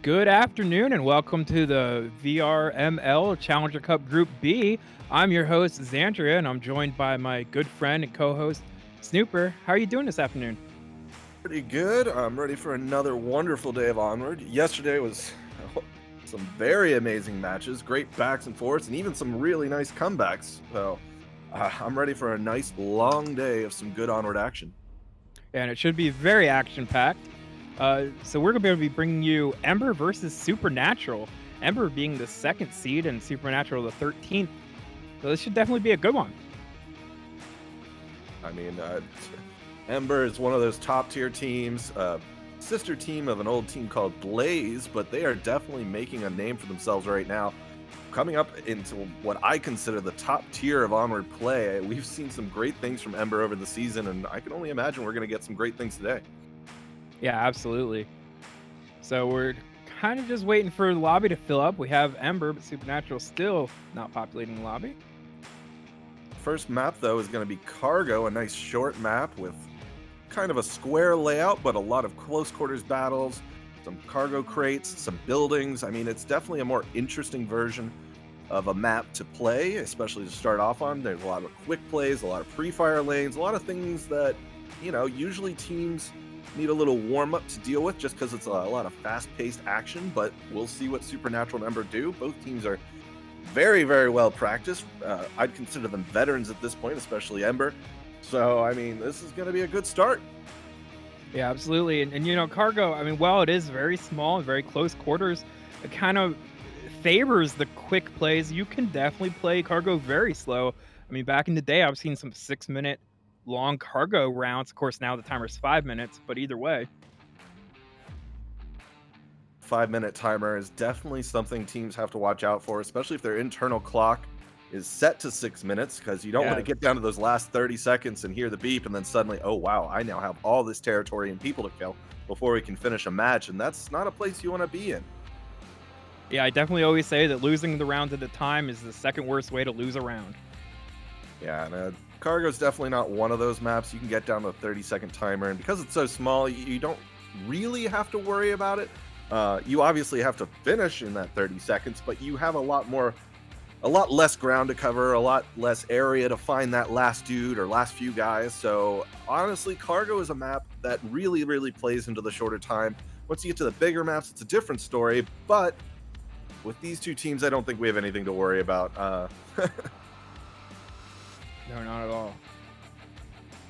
Good afternoon and welcome to the VRML Challenger Cup Group B. I'm your host, Xandria, and I'm joined by my good friend and co host, Snooper. How are you doing this afternoon? Pretty good. I'm ready for another wonderful day of Onward. Yesterday was some very amazing matches, great backs and forths, and even some really nice comebacks. So I'm ready for a nice long day of some good Onward action. And it should be very action packed. So, we're going to be bringing you Ember versus Supernatural. Ember being the second seed and Supernatural the 13th. So, this should definitely be a good one. I mean, Ember is one of those top tier teams, sister team of an old team called Blaze, but they are definitely making a name for themselves right now. Coming up into what I consider the top tier of Onward play, we've seen some great things from Ember over the season, and I can only imagine we're going to get some great things today. Yeah, absolutely. So, we're kind of just waiting for the lobby to fill up. We have Ember, but Supernatural still not populating the lobby. First map, though, is going to be Cargo, a nice short map with kind of a square layout, but a lot of close quarters battles, some cargo crates, some buildings. I mean, it's definitely a more interesting version of a map to play, especially to start off on. There's a lot of quick plays, a lot of pre-fire lanes, a lot of things that, usually teams need a little warm-up to deal with just because it's a lot of fast-paced action, but we'll see what Supernatural and Ember do. Both teams are very, very well practiced. I'd consider them veterans at this point, especially Ember. So, I mean, this is going to be a good start. Yeah, absolutely. And Cargo, I mean, while it is very small and very close quarters, it kind of favors the quick plays. You can definitely play Cargo very slow. I mean, back in the day, I've seen some 6 minute long Cargo rounds. Of course, now the timer's 5 minutes, but either way. 5 minute timer is definitely something teams have to watch out for, especially if their internal clock is set to 6 minutes, because you don't want to Yes. get down to those last 30 seconds and hear the beep and then suddenly, oh wow, I now have all this territory and people to kill before we can finish a match, and that's not a place you want to be in. Yeah, I definitely always say that losing the round at a time is the second worst way to lose a round. Yeah, and Cargo's definitely not one of those maps. You can get down to a 30-second timer, and because it's so small, you don't really have to worry about it. You obviously have to finish in that 30 seconds, but you have a lot less ground to cover, a lot less area to find that last dude or last few guys. So honestly, Cargo is a map that really, really plays into the shorter time. Once you get to the bigger maps, it's a different story, but with these two teams, I don't think we have anything to worry about. No, not at all.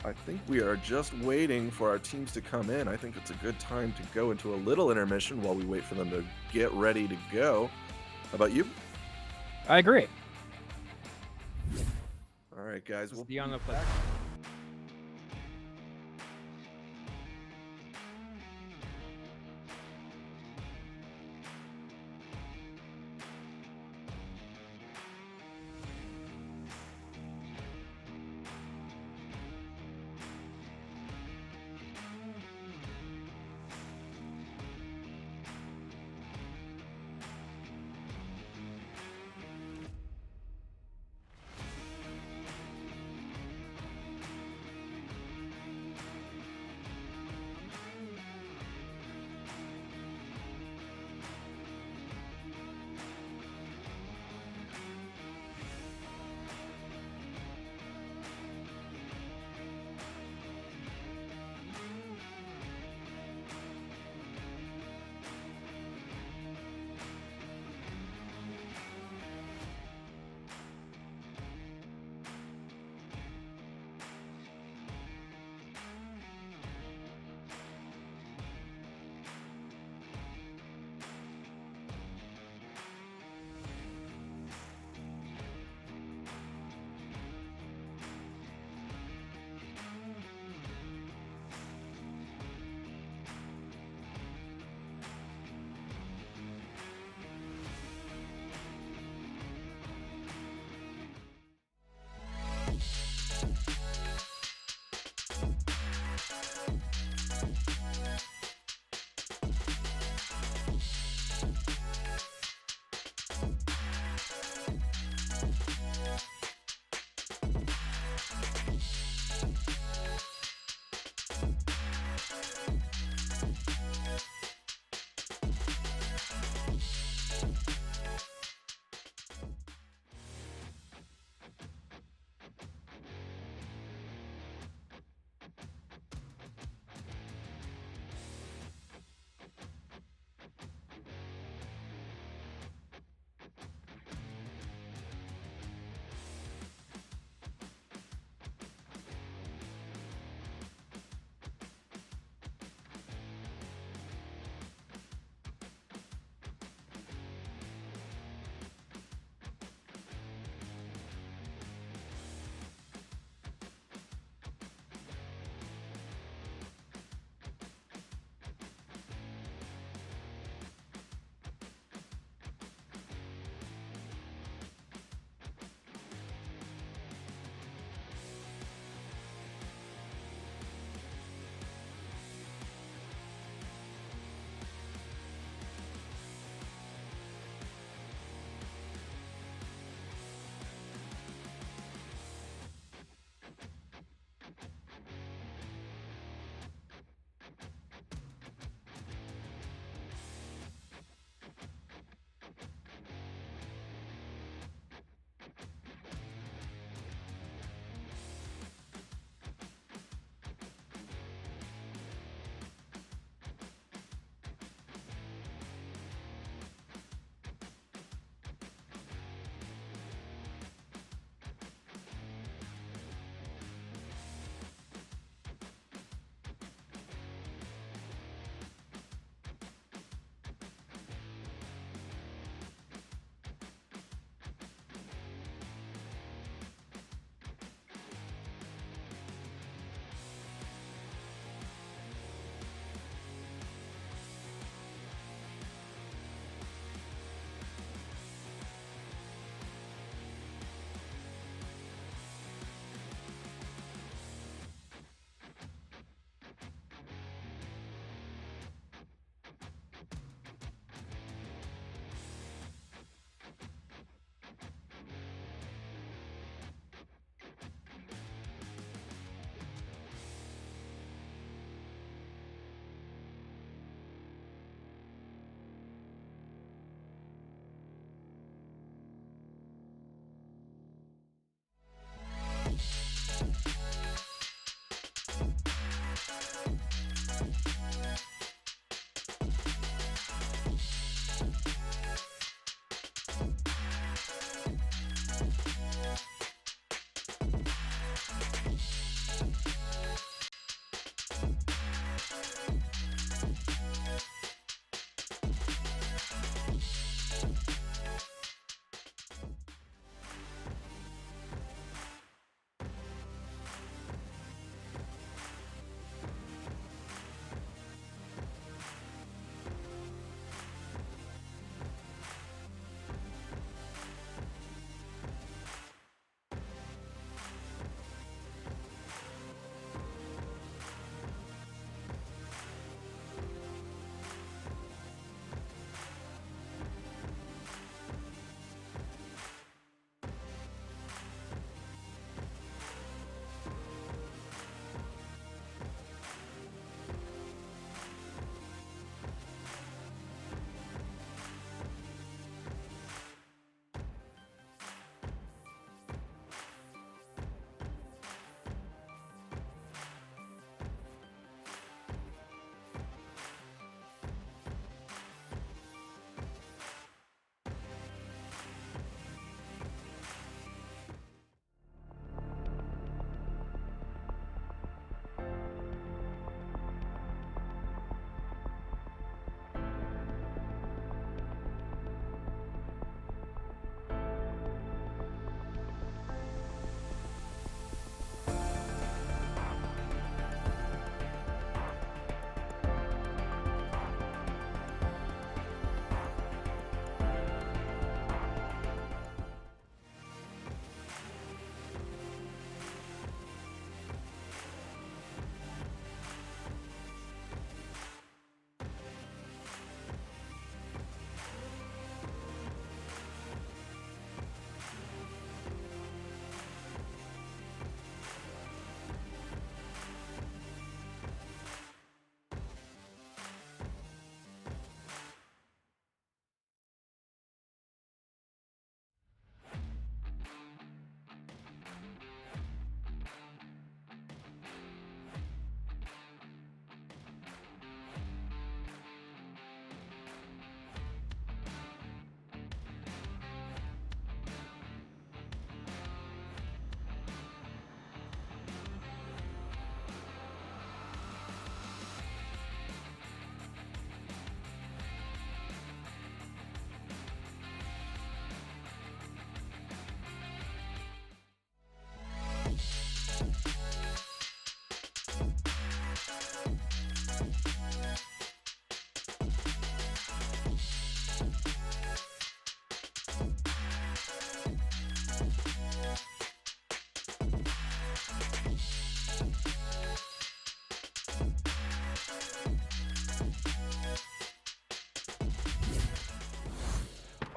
I think we are just waiting for our teams to come in. I think it's a good time to go into a little intermission while we wait for them to get ready to go. How about you? I agree. All right, guys. Let's We'll be on be the back.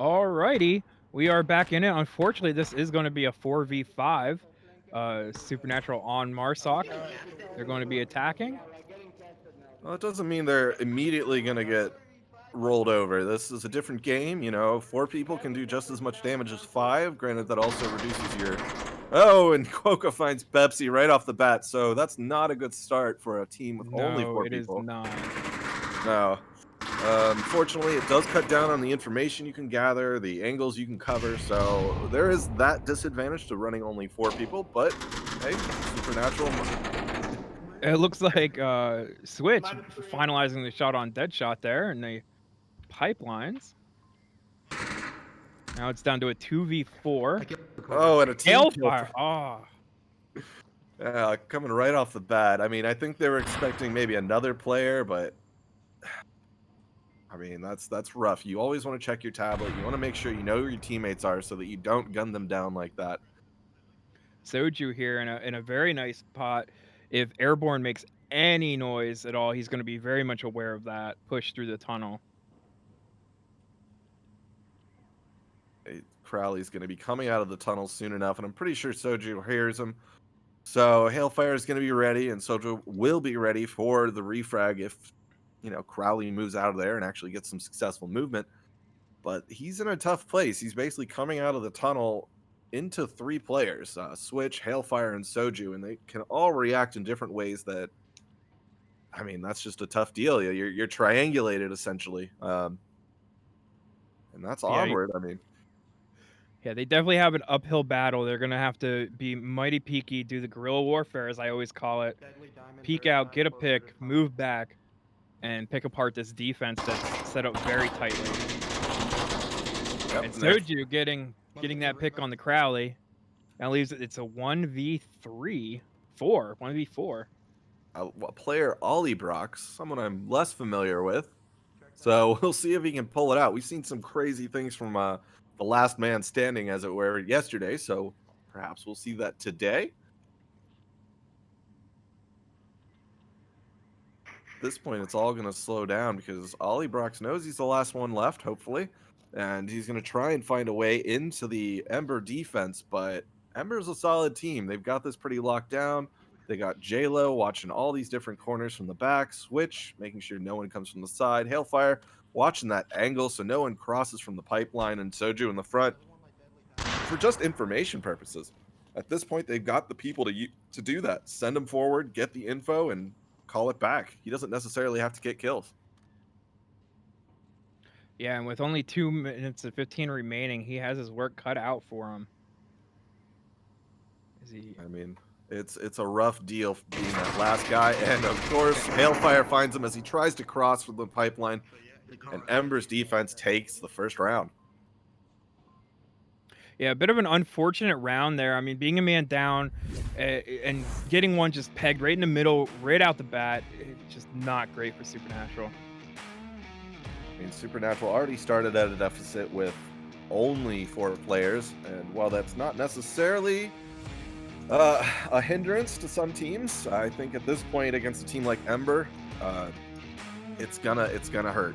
Alrighty, we are back in it. Unfortunately, this is going to be a 4v5. Supernatural on Marsoc. They're going to be attacking. Well, it doesn't mean they're immediately going to get rolled over. This is a different game. You know, 4 people can do just as much damage as 5. Granted, that also reduces your. Oh, and Quokka finds Pepsi right off the bat. So that's not a good start for a team with only No, 4 it is people. not. No. Unfortunately, it does cut down on the information you can gather, the angles you can cover, so there is that disadvantage to running only 4 people, but hey, Supernatural. It looks like Switch finalizing the shot on Deadshot there in the pipelines. Now it's down to a 2v4. Oh, and a team kill. Hailfire. Oh, Coming right off the bat. I mean, I think they were expecting maybe another player, but I mean, that's rough. You always want to check your tablet. You want to make sure you know who your teammates are so that you don't gun them down like that. Soju here in a very nice spot. If Airborne makes any noise at all, he's going to be very much aware of that. Push through the tunnel. Crowley's going to be coming out of the tunnel soon enough, and I'm pretty sure Soju hears him. So Hailfire is going to be ready, and Soju will be ready for the refrag if, you know, Crowley moves out of there and actually gets some successful movement. But he's in a tough place. He's basically coming out of the tunnel into 3 players, Switch, Hailfire, and Soju, and they can all react in different ways that, I mean, that's just a tough deal. You're triangulated, essentially. And that's Yeah, Onward, I mean. yeah, they definitely have an uphill battle. They're gonna have to be mighty peaky, do the guerrilla warfare, as I always call it. Peek out, get a pick, move back, and pick apart this defense that's set up very tightly. Yep, And Soju getting that pick on the Crowley. That leaves it's a 1v3, 1v4. a player, Ollie Brox, someone I'm less familiar with. So we'll see if he can pull it out. We've seen some crazy things from the last man standing, as it were, yesterday. So perhaps we'll see that today. At this point, it's all going to slow down because Ollie Brox knows he's the last one left, hopefully. And he's going to try and find a way into the Ember defense. But Ember's a solid team. They've got this pretty locked down. They got J-Lo watching all these different corners from the back. Switch, making sure no one comes from the side. Hailfire, watching that angle so no one crosses from the pipeline. And Soju in the front for just information purposes. At this point, they've got the people to do that. Send them forward, get the info, and call it back. He doesn't necessarily have to get kills. Yeah, and with only 2 minutes and 15 remaining, he has his work cut out for him. Is he? I mean, it's a rough deal being that last guy, and of course, Hailfire finds him as he tries to cross from the pipeline, and Ember's defense takes the first round. Yeah, a bit of an unfortunate round there. I mean, being a man down and getting one just pegged right in the middle, right out the bat, it's just not great for Supernatural. I mean, Supernatural already started at a deficit with only 4 players, and while that's not necessarily a hindrance to some teams, I think at this point against a team like Ember, it's gonna hurt.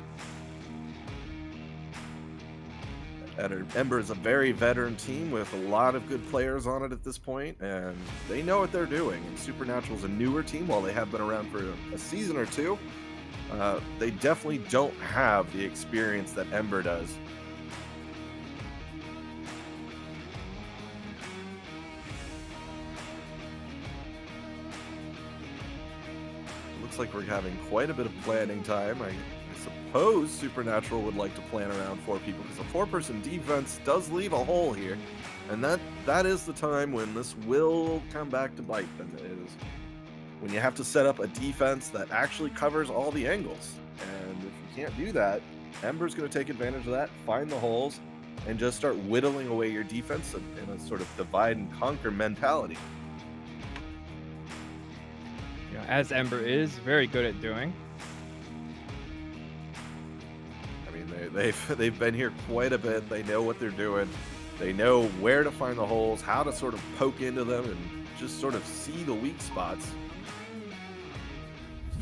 Ember is a very veteran team with a lot of good players on it at this point, and they know what they're doing. And Supernatural is a newer team, while they have been around for a season or 2. They definitely don't have the experience that Ember does. Looks like we're having quite a bit of planning time. I suppose Supernatural would like to plan around 4 people, because a 4-person defense does leave a hole here, and that is the time when this will come back to bite them. It is when you have to set up a defense that actually covers all the angles, and if you can't do that, Ember's going to take advantage of that, find the holes, and just start whittling away your defense in a sort of divide and conquer mentality. Yeah, as Ember is very good at doing. I mean, they've been here quite a bit. They know what they're doing. They know where to find the holes, how to sort of poke into them, and just sort of see the weak spots.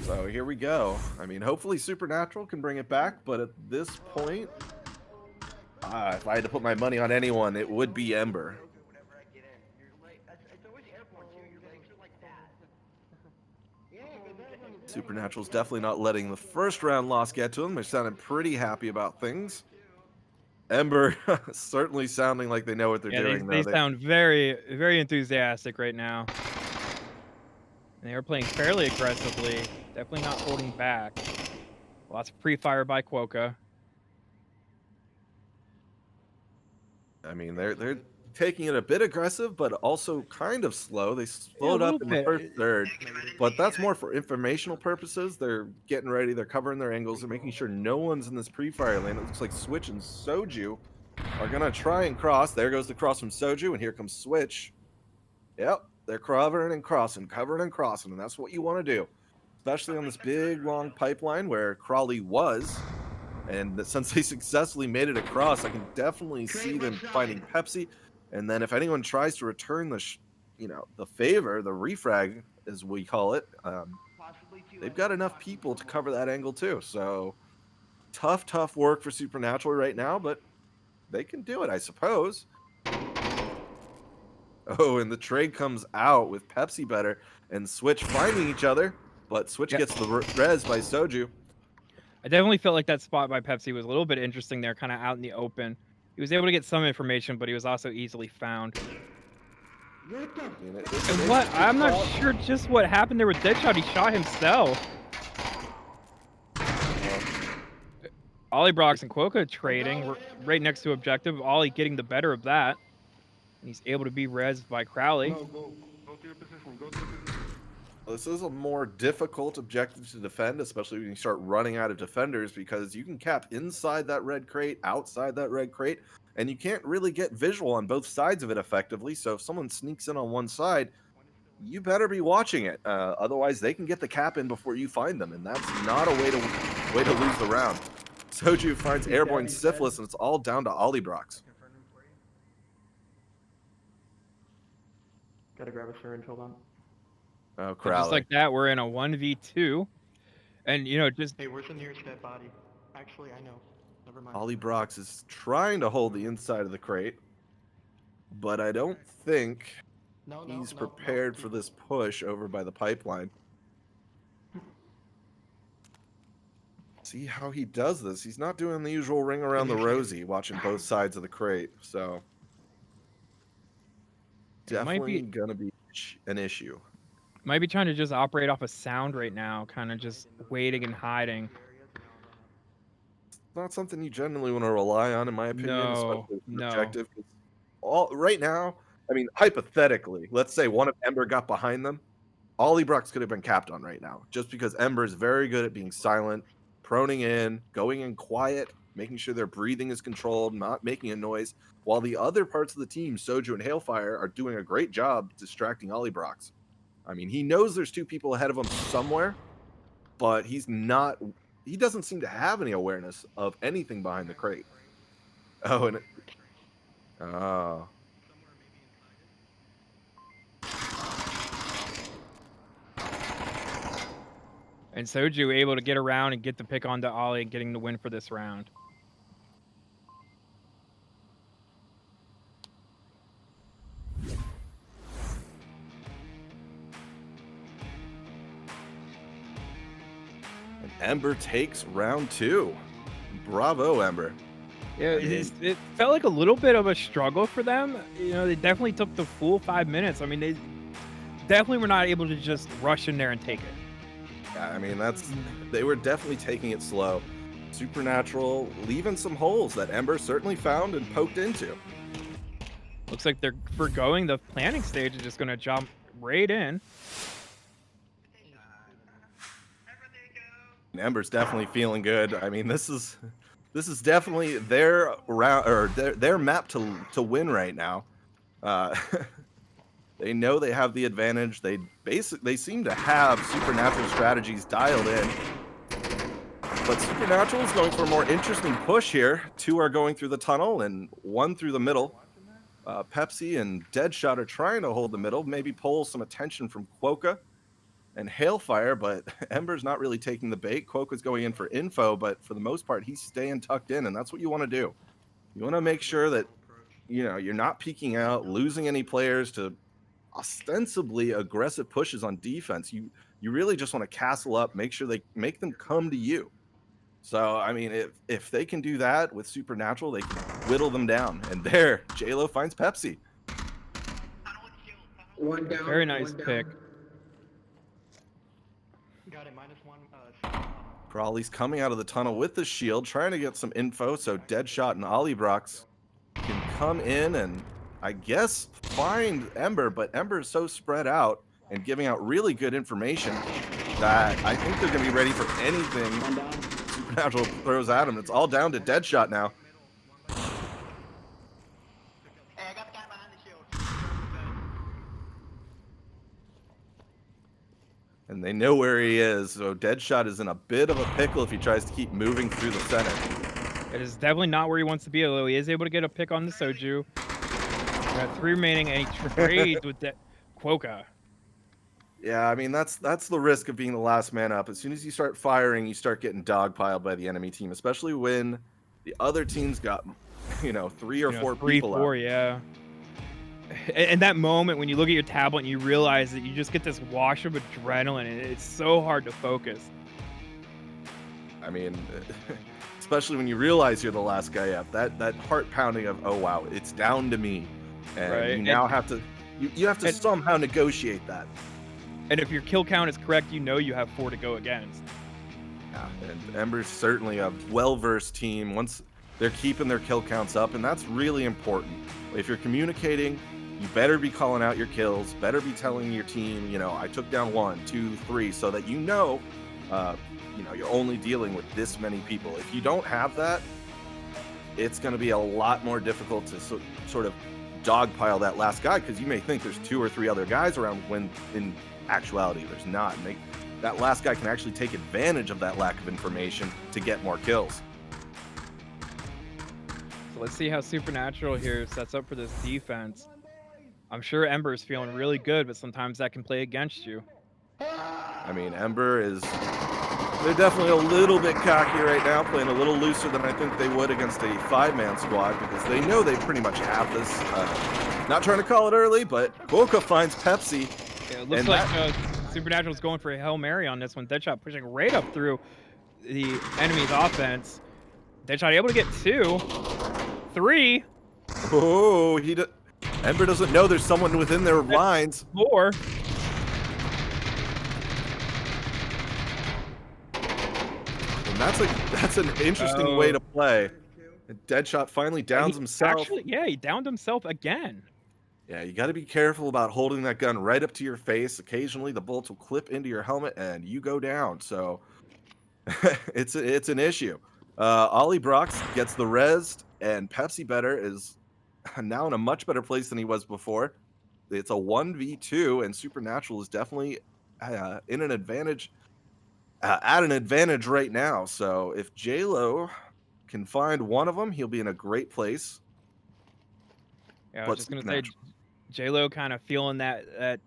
So here we go. I mean, hopefully Supernatural can bring it back, but at this point, If I had to put my money on anyone, it would be Ember. Supernatural's definitely not letting the first round loss get to them. They're sounding pretty happy about things. Ember certainly sounding like they know what they're Yeah, doing, they though. sound very, very enthusiastic right now. And they are playing fairly aggressively, definitely not holding back. Lots of pre-fire by Quokka. I mean, they're taking it a bit aggressive, but also kind of slow. They Yeah, a slowed up little in the bit. first third, but that's more for informational purposes. They're getting ready. They're covering their angles. They're making sure no one's in this pre-fire lane. It looks like Switch and Soju are gonna try and cross. There goes the cross from Soju, and here comes Switch. Yep, they're covering and crossing, and that's what you want to do, especially on this big long pipeline where Crawley was. And since they successfully made it across, I can definitely see them finding Pepsi. And then if anyone tries to return the favor, the refrag, as we call it, they've got enough people to cover that angle too. So tough work for Supernatural right now, but they can do it, I suppose. Oh, and the trade comes out with Pepsi better and Switch finding each other, but Switch Yeah, gets the res by Soju. I definitely felt like that spot by Pepsi was a little bit interesting there, kinda out in the open. He was able to get some information, but he was also easily found. I mean, it's an And what interesting I'm not spot. sure just what happened there with Deadshot, he shot himself. Ollie Brox and Quokka trading right next to objective, Ollie getting the better of that, and he's able to be rezzed by Crowley. This is a more difficult objective to defend, especially when you start running out of defenders, because you can cap inside that red crate, outside that red crate, and you can't really get visual on both sides of it effectively. So if someone sneaks in on one side, you better be watching it. Otherwise, they can get the cap in before you find them, and that's not a way to lose the round. Soju finds airborne syphilis, and it's all down to Ollie Brox. Gotta grab a syringe, hold on. Oh, And just Crowley. like that, we're in a 1v2. And, just Hey, where's the nearest dead body? Actually, I know. Never mind. Ollie Brox is trying to hold the inside of the crate, but I don't think he's prepared for this push over by the pipeline. See how he does this. He's not doing the usual ring around the rosy, watching both sides of the crate. So definitely gonna be an issue. might be trying to just operate off a sound right now, kinda just waiting and hiding. Not something you generally want to rely on, in my opinion, No, especially with an no. objective. All right now, I mean, hypothetically, let's say one of Ember got behind them. Ollie Brox could have been capped on right now, just because Ember is very good at being silent, proning in, going in quiet, making sure their breathing is controlled, not making a noise, while the other parts of the team, Soju and Hailfire, are doing a great job distracting Ollie Brox. I mean, he knows there's two people ahead of him somewhere, but he doesn't seem to have any awareness of anything behind the crate. Oh, and oh. And Soju able to get around and get the pick onto Ollie and getting the win for this round. And Ember takes round 2. Bravo, Ember. Yeah, it felt like a little bit of a struggle for them. They definitely took the full 5 minutes. I mean, they definitely were not able to just rush in there and take it. Yeah, I mean, they were definitely taking it slow. Supernatural leaving some holes that Ember certainly found and poked into. Looks like they're forgoing the planning stage and just going to jump right in. And Ember's definitely feeling good. I mean, this is definitely their round, or their map to win right now. They know they have the advantage. They seem to have Supernatural strategies dialed in. But Supernatural is going for a more interesting push here. 2 are going through the tunnel and 1 through the middle. Pepsi and Deadshot are trying to hold the middle, maybe pull some attention from Quokka and Hailfire, but Ember's not really taking the bait. Quokka's going in for info, but for the most part, he's staying tucked in, and that's what you want to do. You want to make sure that, you're not peeking out, losing any players to ostensibly aggressive pushes on defense. You really just want to castle up, make sure they make them come to you. So I mean, if they can do that with Supernatural, they can whittle them down. And there, JLo finds Pepsi. One down. Very nice one down. pick. Got it, -1. Crawley's coming out of the tunnel with the shield, trying to get some info so Deadshot and Olliebrox can come in and, I guess, find Ember, but Ember is so spread out and giving out really good information that I think they're going to be ready for anything One down. Supernatural throws at him. It's all down to Deadshot now. Hey, I got the guy behind the shield. And they know where he is, so Deadshot is in a bit of a pickle if he tries to keep moving through the center. It is definitely not where he wants to be, although he is able to get a pick on the Soju. We got 3 remaining, and he trades with that Quokka. Yeah, I mean, that's the risk of being the last man up. As soon as you start firing, you start getting dogpiled by the enemy team, especially when the other team's got, 3 or 4 3, people 4, out. yeah. And that moment when you look at your tablet and you realize that you just get this wash of adrenaline, and it's so hard to focus. I mean, especially when you realize you're the last guy up, that heart pounding of, oh wow, it's down to me, and Right, you now have to you have to somehow negotiate that. And if your kill count is correct, you know you have 4 to go against. Yeah, and Ember's certainly a well-versed team. Once they're keeping their kill counts up, and that's really important. If you're communicating, you better be calling out your kills, better be telling your team, I took down 1, 2, 3, so that you're only dealing with this many people. If you don't have that, it's going to be a lot more difficult to sort of dogpile that last guy, because you may think there's 2 or 3 other guys around when in actuality there's not. And that last guy can actually take advantage of that lack of information to get more kills. So let's see how Supernatural here sets up for this defense. I'm sure Ember is feeling really good, but sometimes that can play against you. I mean, they're definitely a little bit cocky right now, playing a little looser than I think they would against a 5-man squad, because they know they pretty much have this. Not trying to call it early, but Quokka finds Pepsi. Yeah, it looks like Supernatural's going for a Hail Mary on this one. Deadshot pushing right up through the enemy's offense. Deadshot able to get 2, 3. Oh, Ember doesn't know there's someone within their lines. 4. And that's an interesting way to play. And Deadshot finally downs himself. Actually, yeah, he downed himself again. Yeah, you got to be careful about holding that gun right up to your face. Occasionally, the bullets will clip into your helmet and you go down. So it's an issue. Olliebrox gets the res, and Pepsi Better is now in a much better place than he was before. It's a 1v2, and Supernatural is definitely in an advantage, at an advantage right now. So if JLo can find one of them, he'll be in a great place. Yeah, I was just gonna say, JLo kind of feeling that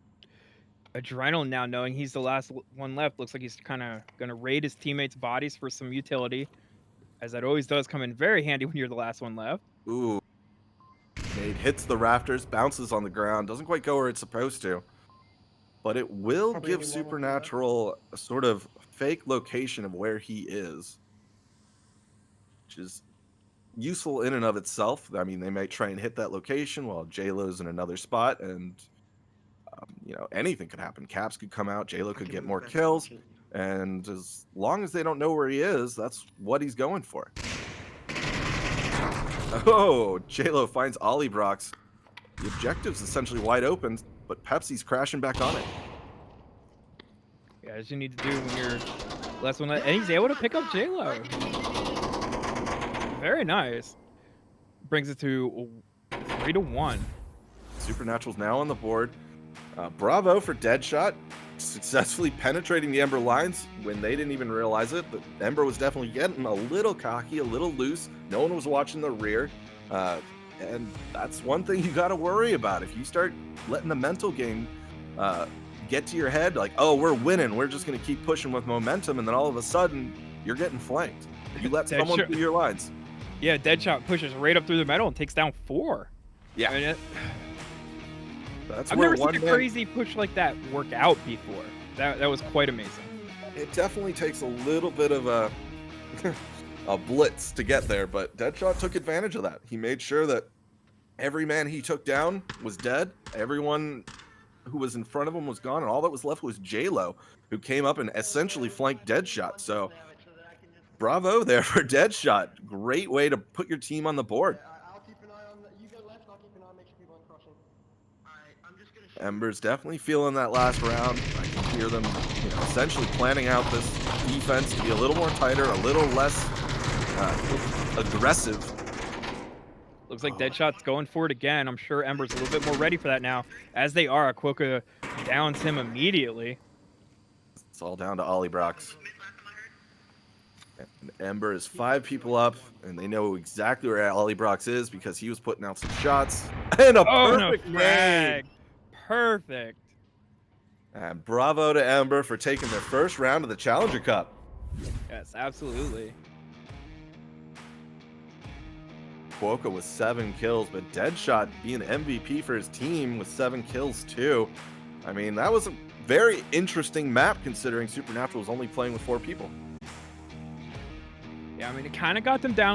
adrenaline now, knowing he's the last one left. Looks like he's kind of gonna raid his teammates' bodies for some utility, as that always does come in very handy when you're the last one left. Ooh. It hits the rafters, bounces on the ground, doesn't quite go where it's supposed to. But it will give Supernatural a sort of fake location of where he is, which is useful in and of itself. I mean, they might try and hit that location while JLo's in another spot, and anything could happen. Caps could come out, JLo could get more kills, and as long as they don't know where he is, that's what he's going for. Oh, JLo finds Olliebrox. The objective's essentially wide open, but Pepsi's crashing back on it. Yeah, as you need to do when you're last one left, and he's able to pick up JLo. Very nice. Brings it to 3-1. Supernatural's now on the board. Bravo for Deadshot, successfully penetrating the Ember lines when they didn't even realize it. But Ember was definitely getting a little cocky, a little loose. No one was watching the rear. And that's one thing you got to worry about. If you start letting the mental game get to your head, like, oh, we're winning, we're just going to keep pushing with momentum, and then all of a sudden, you're getting flanked. You let someone through your lines. Yeah, Deadshot pushes right up through the middle and takes down 4. Yeah, I mean, that's I've where never seen one a man. crazy push like that work out before. That was quite amazing. It definitely takes a little bit of a a blitz to get there, but Deadshot took advantage of that. He made sure that every man he took down was dead. Everyone who was in front of him was gone, and all that was left was J-Lo, who came up and essentially flanked Deadshot. So bravo there for Deadshot. Great way to put your team on the board. I'll keep an eye on the. You go left, I'll keep an eye on make sure people aren't crossing. Alright, I'm just gonna. Ember's definitely feeling that last round. I can hear them, essentially planning out this defense to be a little more tighter, a little less aggressive. Looks like Deadshot's going for it again. I'm sure Ember's a little bit more ready for that now, as they are. Quokka downs him immediately. It's all down to Ollie Brox. And Ember is 5 people up, and they know exactly where Ollie Brox is because he was putting out some shots. And a perfect nade. Frag. Perfect. And bravo to Ember for taking their first round of the Challenger Cup. Yes, absolutely. Quokka with 7 kills, but Deadshot being MVP for his team with 7 kills too. I mean, that was a very interesting map considering Supernatural was only playing with 4 people. Yeah, I mean, it kind of got them down